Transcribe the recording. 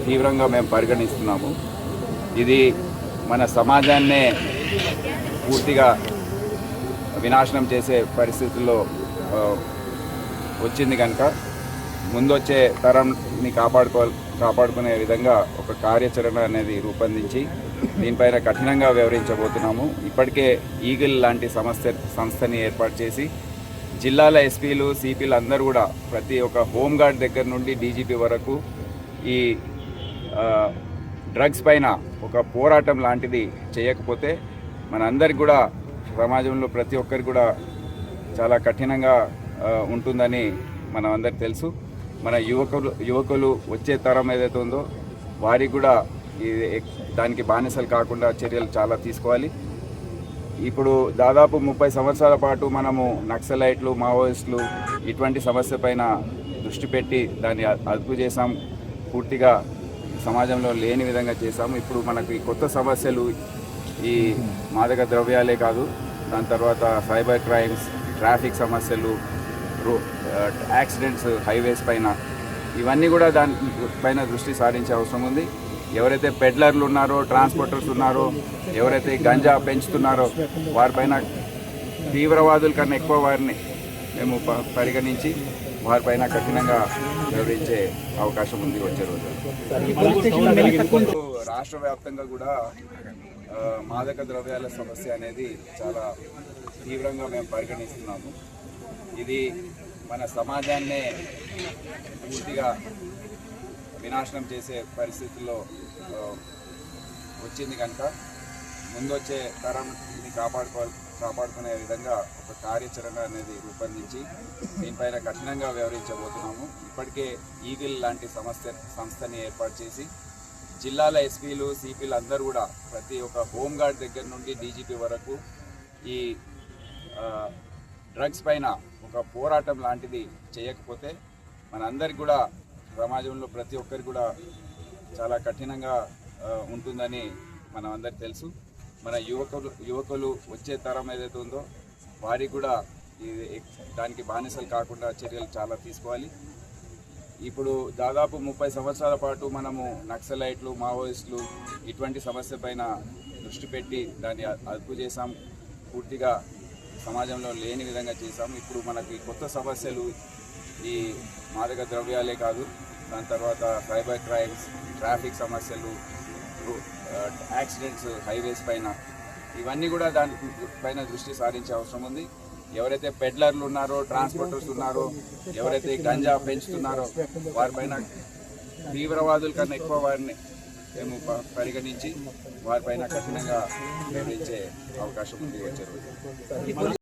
తీవ్రంగా మేము పరిగణిస్తున్నాము. ఇది మన సమాజాన్నే పూర్తిగా వినాశనం చేసే పరిస్థితుల్లో వచ్చింది కనుక ముందొచ్చే తరంని కాపాడుకునే విధంగా ఒక కార్యాచరణ అనేది రూపొందించి దీనిపైన కఠినంగా వ్యవహరించబోతున్నాము. ఇప్పటికే ఈగిల్ లాంటి సంస్థని ఏర్పాటు చేసి జిల్లాల ఎస్పీలు సిపిలు అందరూ కూడా ప్రతి ఒక్క హోంగార్డ్ దగ్గర నుండి డీజీపీ వరకు ఈ డ్రగ్స్ పైన ఒక పోరాటం లాంటిది చేయకపోతే మనందరికి కూడా సమాజంలో ప్రతి ఒక్కరికి కూడా చాలా కఠినంగా ఉంటుందని మనం అందరికి తెలుసు. మన యువకులు వచ్చే తరం ఏదైతే ఉందో వారికి కూడా దానికి బానిసలు కాకుండా చర్యలు చాలా తీసుకోవాలి. ఇప్పుడు దాదాపు 30 సంవత్సరాల పాటు మనము నక్సలైట్లు, మావోయిస్టులు ఇటువంటి సమస్య పైన దృష్టి పెట్టి దాన్ని అదుపు చేసాం. పూర్తిగా సమాజంలో లేని విధంగా చేశాము. ఇప్పుడు మనకి కొత్త సమస్యలు ఈ మాదక ద్రవ్యాలే కాదు, దాని తర్వాత సైబర్ క్రైమ్స్, ట్రాఫిక్ సమస్యలు, యాక్సిడెంట్స్ హైవేస్ పైన, ఇవన్నీ కూడా దానిపైన దృష్టి సారించే అవసరం ఉంది. ఎవరైతే పెడ్లర్లు ఉన్నారో, ట్రాన్స్పోర్టర్స్ ఉన్నారో, ఎవరైతే గంజా పెంచుతున్నారో వారిపైన తీవ్రవాదుల కన్నా ఎక్కువ వారిని మేము పరిగణించి వారిపైన కఠినంగా వ్యవహరించే అవకాశం ఉంది వచ్చే రోజు. రాష్ట్ర వ్యాప్తంగా కూడా మాదక ద్రవ్యాల సమస్య అనేది చాలా తీవ్రంగా మేము పరిగణిస్తున్నాము. ఇది మన సమాజాన్నే పూర్తిగా వినాశనం చేసే పరిస్థితుల్లో వచ్చింది కనుక ముందొచ్చే తరంని కాపాడుకునే విధంగా ఒక కార్యాచరణ అనేది రూపొందించి దీనిపైన కఠినంగా వ్యవహరించబోతున్నాము. ఇప్పటికే ఈగిల్ లాంటి సంస్థని ఏర్పాటు చేసి జిల్లాల ఎస్పీలు సిపిలు అందరూ కూడా ప్రతి ఒక్క హోంగార్డ్ దగ్గర నుండి డీజీపీ వరకు ఈ డ్రగ్స్ పైన ఒక పోరాటం లాంటిది చేయకపోతే మనందరికి కూడా సమాజంలో ప్రతి ఒక్కరికి కూడా చాలా కఠినంగా ఉంటుందని మనం అందరికి తెలుసు. మన యువకులు వచ్చే తరం ఏదైతే ఉందో వారికి కూడా దానికి బానిసలు కాకుండా చర్యలు చాలా తీసుకోవాలి. ఇప్పుడు దాదాపు 30 సంవత్సరాల పాటు మనము నక్సలైట్లు, మావోయిస్టులు ఇటువంటి సమస్య పైన దృష్టి పెట్టి దాన్ని అదుపు చేసాం. పూర్తిగా సమాజంలో లేని విధంగా చేశాము. ఇప్పుడు మనకి కొత్త సమస్యలు ఈ మాదక ద్రవ్యాలే కాదు, దాని తర్వాత సైబర్ క్రైమ్స్, ట్రాఫిక్ సమస్యలు, యాక్సిడెంట్స్ హైవేస్ పైన, ఇవన్నీ కూడా దానిపైన దృష్టి సారించే అవసరం ఉంది. ఎవరైతే పెడ్లర్లు ఉన్నారో, ట్రాన్స్పోర్టర్స్ ఉన్నారో, ఎవరైతే గంజా పెంచుతున్నారో వారిపైన తీవ్రవాదుల కన్నా ఎక్కువ వారిని మేము పరిగణించి వారిపైన కఠినంగా వ్యవహరించే అవకాశం ఉంది వచ్చే రోజు.